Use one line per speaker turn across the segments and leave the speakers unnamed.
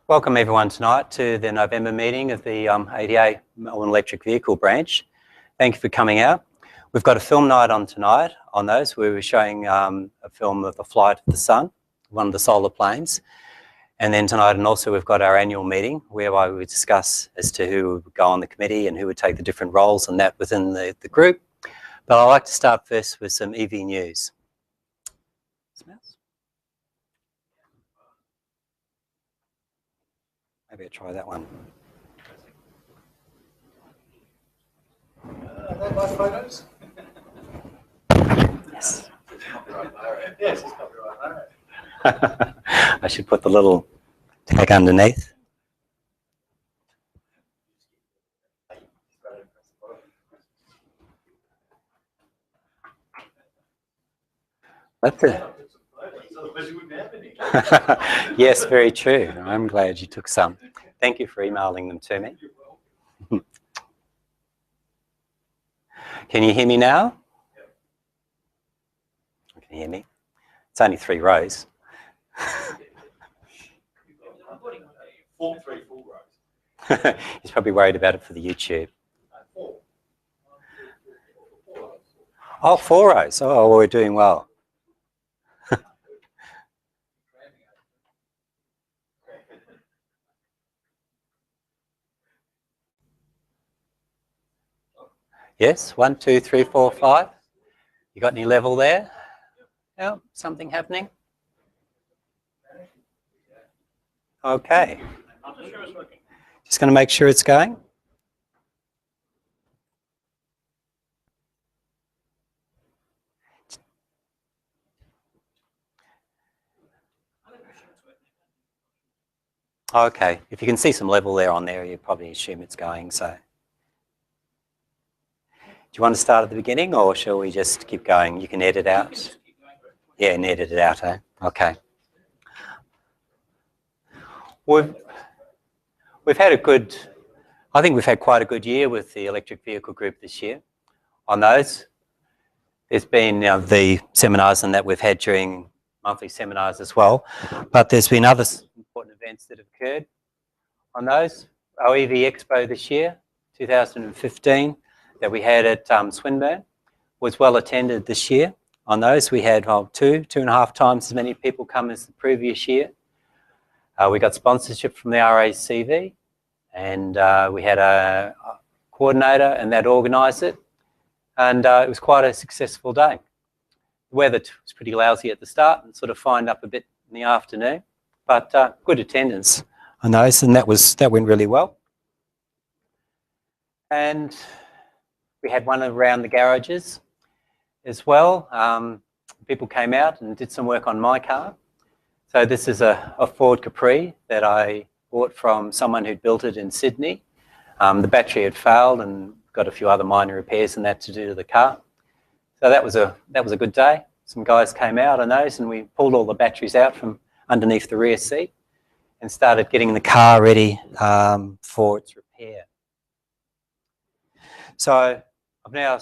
Welcome everyone tonight to the November meeting of the ADA Melbourne Electric Vehicle Branch. Thank you for coming out. We've got a film night on tonight on those where we're showing a film of the flight of the sun, one of the solar planes. And then tonight, and also we've got our annual meeting whereby we discuss as to who would go on the committee and who would take the different roles and that within the group. But I'd like to start first with some EV news. Smells? Maybe I'll try that one.
Are they my photos?
Yes.
Yes, it's copyright.
I should put the little tag underneath. That's it. Yes, very true. I'm glad you took some. Thank you for emailing them to me. Can you hear me now? Can you hear me? It's only 3 rows.
Three full rows.
He's probably worried about it for the YouTube. Oh, 4 rows. Oh, well, we're doing well. Yes, 1, 2, 3, 4, 5. You got any level there? Yeah, something happening? Okay. Just going to make sure it's going. Okay, if you can see some level there on there, you probably assume it's going, so. Do you want to start at the beginning or shall we just keep going? You can edit out. Yeah, and edit it out, eh? Okay. We've had a good, I think we've had quite a good year with the electric vehicle group this year. On those, there's been the seminars and that we've had during monthly seminars as well, but there's been other important events that have occurred on those. Our EV Expo this year, 2015, that we had at Swinburne was well attended this year. On those, we had 2.5 times as many people come as the previous year. We got sponsorship from the RACV, and we had a coordinator and that organised it, and it was quite a successful day. The weather was pretty lousy at the start and sort of fined up a bit in the afternoon, but good attendance on those, and that went really well. And we had one around the garages as well. People came out and did some work on my car. So this is a Ford Capri that I bought from someone who'd built it in Sydney. The battery had failed and got a few other minor repairs and that to do to the car. So that was a good day. Some guys came out on those and we pulled all the batteries out from underneath the rear seat and started getting the car ready for its repair. So I've now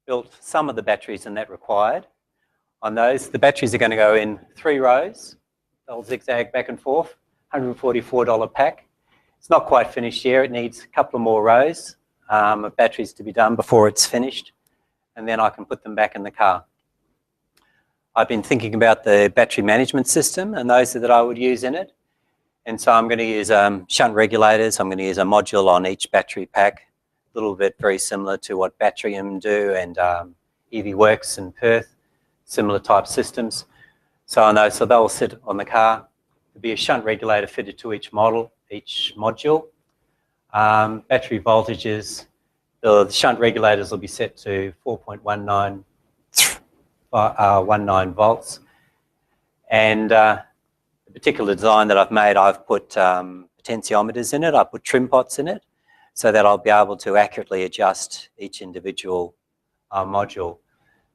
built some of the batteries and that required on those. The batteries are going to go in 3 rows. They'll zigzag back and forth, $144 pack. It's not quite finished yet. It needs a couple of more rows of batteries to be done before it's finished, and then I can put them back in the car. I've been thinking about the battery management system and those that I would use in it. And so I'm going to use shunt regulators. I'm going to use a module on each battery pack. A little bit very similar to what Batterium do and EV Works and Perth, similar type systems. So I know, so they'll sit on the car. There'll be a shunt regulator fitted to each module. Battery voltages, the shunt regulators will be set to 4.19 volts. And the particular design that I've made, I've put potentiometers in it, I put trim pots in it, so that I'll be able to accurately adjust each individual module,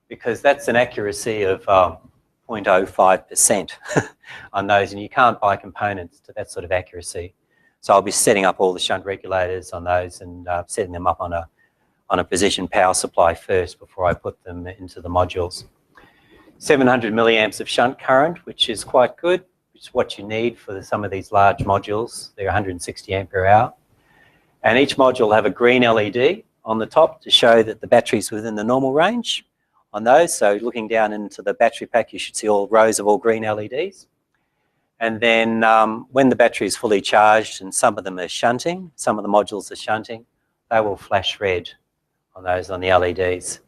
because that's an accuracy of 0.05% on those, and you can't buy components to that sort of accuracy. So I'll be setting up all the shunt regulators on those and setting them up on a position power supply first before I put them into the modules. 700 milliamps of shunt current, which is quite good, is what you need for some of these large modules. They're 160 ampere hour. And each module will have a green LED on the top to show that the battery's within the normal range on those. So looking down into the battery pack, you should see all rows of all green LEDs. And then when the battery is fully charged, and some of them are shunting, some of the modules are shunting, they will flash red on those on the LEDs.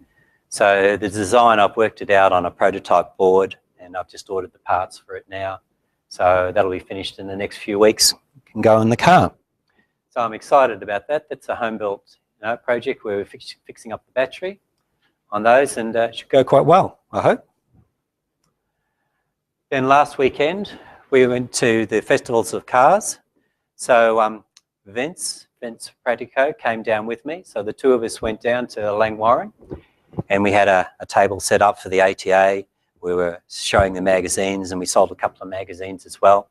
So the design, I've worked it out on a prototype board, and I've just ordered the parts for it now. So that'll be finished in the next few weeks. It can go in the car. So I'm excited about that. That's a home-built project where we're fixing up the battery on those, and it should go quite well, I hope. Then last weekend, we went to the Festivals of Cars. So Vince Pratico came down with me. So the two of us went down to Langwarrin, and we had a table set up for the ATA. We were showing the magazines, and we sold a couple of magazines as well.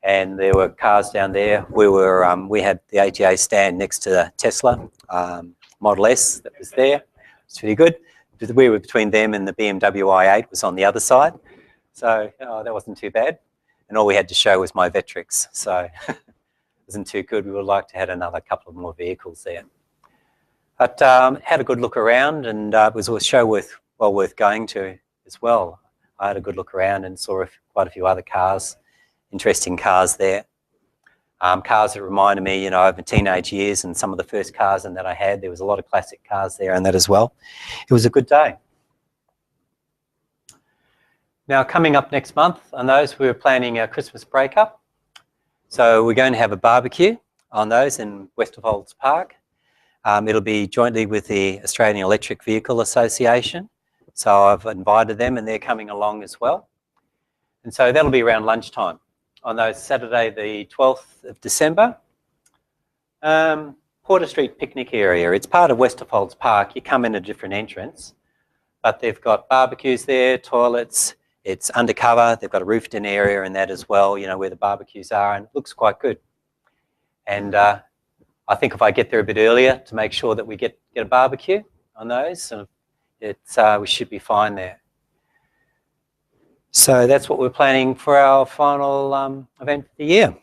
And there were cars down there. We had the ATA stand next to the Tesla Model S that was there. It's pretty good. We were between them, and the BMW i8 was on the other side. So that wasn't too bad. And all we had to show was my Vectrix. So it wasn't too good. We would like to have another couple of more vehicles there. But had a good look around, and it was a show well worth going to as well. I had a good look around and saw quite a few other cars, interesting cars there. Cars that reminded me, of my teenage years and some of the first cars that I had. There was a lot of classic cars there and that as well. It was a good day. Now, coming up next month on those, we're planning a Christmas break-up. So we're going to have a barbecue on those in Westerfolds Park. It'll be jointly with the Australian Electric Vehicle Association. So I've invited them, and they're coming along as well. And so that'll be around lunchtime on those Saturday, the 12th of December. Porter Street picnic area. It's part of Westerfolds Park. You come in a different entrance, but they've got barbecues there, toilets. It's undercover. They've got a roofed-in area and that as well, where the barbecues are, and it looks quite good. And I think if I get there a bit earlier to make sure that we get a barbecue on those, we should be fine there. So that's what we're planning for our final event for the year.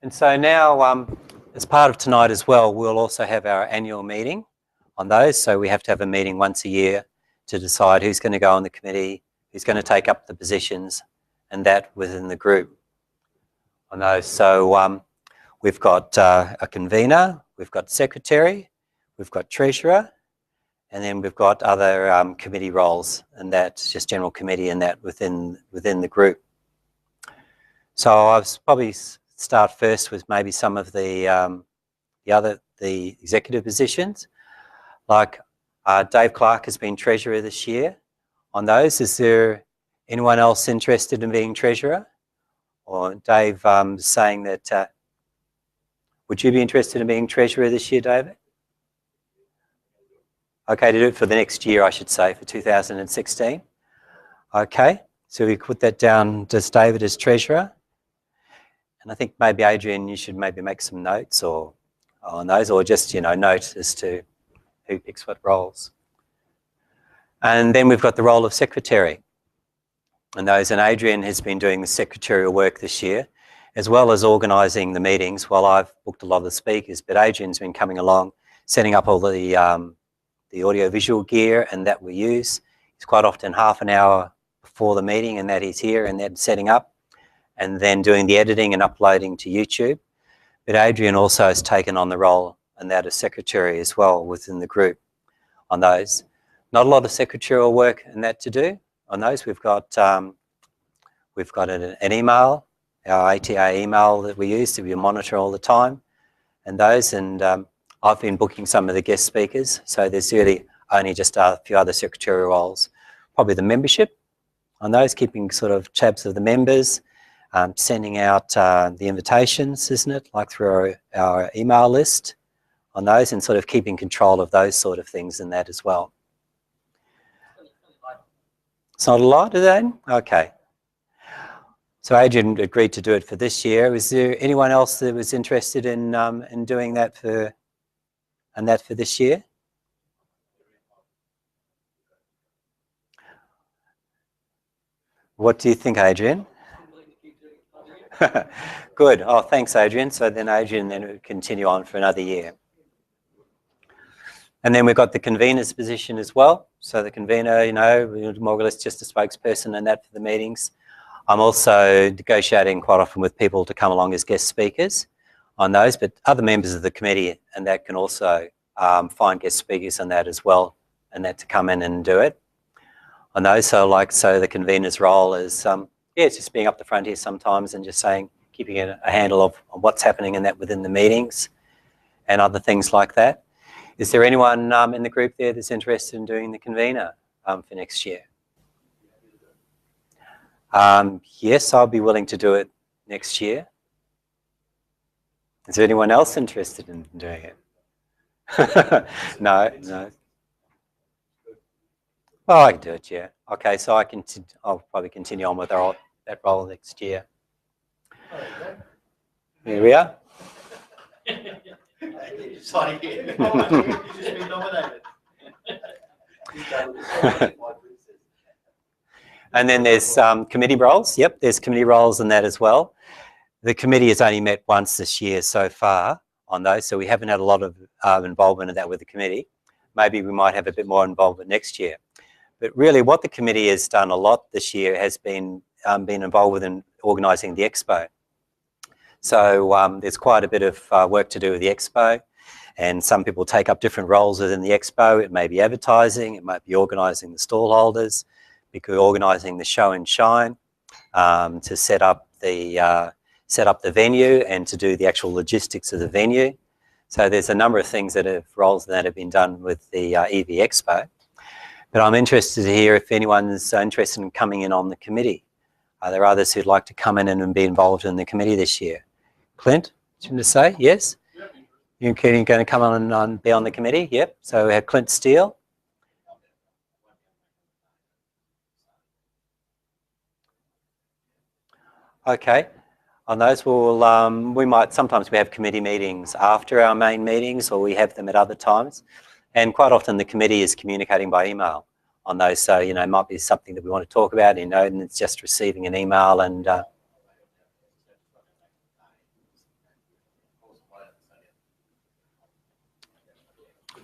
And so now, as part of tonight as well, we'll also have our annual meeting on those. So we have to have a meeting once a year to decide who's going to go on the committee, who's going to take up the positions, and that within the group on those. So we've got a convener, we've got secretary, we've got treasurer, and then we've got other committee roles, and that's just general committee and that within the group. So I'll probably start first with maybe some of the executive positions. Like Dave Clark has been treasurer this year on those. Is there anyone else interested in being treasurer? Or Dave saying that, would you be interested in being treasurer this year, David? Okay, to do it for the next year, I should say, for 2016. Okay, so we put that down, does David as treasurer? And I think maybe Adrian, you should maybe make some notes on those, or just, note as to who picks what roles. And then we've got the role of secretary. And Adrian has been doing the secretarial work this year, as well as organising the meetings. While I've booked a lot of the speakers, but Adrian's been coming along, setting up all the audio-visual gear and that we use. It's quite often half an hour before the meeting, and that he's here and then setting up, and then doing the editing and uploading to YouTube. But Adrian also has taken on the role and that as secretary as well within the group on those. Not a lot of secretarial work and that to do on those. We've got an email, our ATA email that we use to monitor all the time, and those. And I've been booking some of the guest speakers, so there's really only just a few other secretarial roles. Probably the membership on those, keeping sort of tabs of the members, sending out the invitations, isn't it, like through our email list on those, and sort of keeping control of those sort of things and that as well. It's not a lot, is it? Okay. So Adrian agreed to do it for this year. Was there anyone else that was interested in doing that for this year? What do you think, Adrian? Good. Oh, thanks, Adrian. So then Adrian would continue on for another year. And then we've got the convener's position as well. So the convener, you know, more or less just a spokesperson and that for the meetings. I'm also negotiating quite often with people to come along as guest speakers on those, but other members of the committee and that can also find guest speakers on that as well, and that to come in and do it on those. So the convener's role is, it's just being up the front here sometimes and just saying, keeping a handle of what's happening in that within the meetings and other things like that. Is there anyone in the group there that's interested in doing the convener for next year? Yes, I'll be willing to do it next year. Is there anyone else interested in doing it? No. Oh, I can do it, yeah. Okay, so I'll probably continue on with that role next year. Here we are.
Sorry. You've just been nominated.
And then there's committee roles. Yep, there's committee roles in that as well. The committee has only met once this year so far on those, so we haven't had a lot of involvement in that with the committee. Maybe we might have a bit more involvement next year. But really what the committee has done a lot this year has been involved with in organising the Expo. So there's quite a bit of work to do with the Expo, and some people take up different roles within the Expo. It may be advertising, it might be organising the stall holders, because organising the show and shine, to set up the venue and to do the actual logistics of the venue. So there's a number of things roles that have been done with the EV Expo. But I'm interested to hear if anyone's interested in coming in on the committee. Are there others who'd like to come in and be involved in the committee this year? Clint, something to say? Yes? You're going to come on and be on the committee? Yep. So we have Clint Steele. Okay. On those, we might sometimes we have committee meetings after our main meetings, or we have them at other times. And quite often the committee is communicating by email on those. So, you know, it might be something that we want to talk about, you know, and it's just receiving an email and...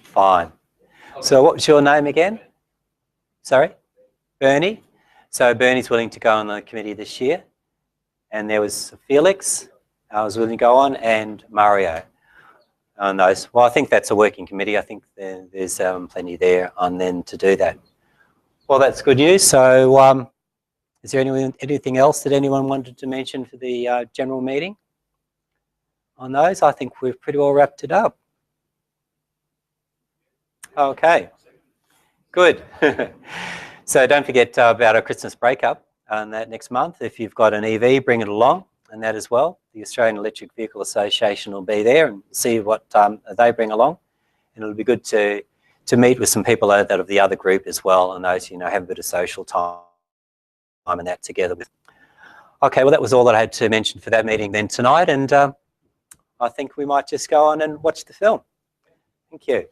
Fine. So what was your name again? Sorry? Bernie? So Bernie's willing to go on the committee this year. And there was Felix, I was willing to go on, and Mario on those. Well, I think that's a working committee. I think there's plenty there on then to do that. Well, that's good news. So is there anything else that anyone wanted to mention for the general meeting on those? I think we've pretty well wrapped it up. Okay, good. So don't forget about our Christmas breakup on that next month. If you've got an EV, bring it along and that as well. The Australian Electric Vehicle Association will be there and see what they bring along. And it'll be good to meet with some people that of the other group as well, and those, you know, have a bit of social time and that together with. Okay, well that was all that I had to mention for that meeting then tonight, and I think we might just go on and watch the film. Thank you.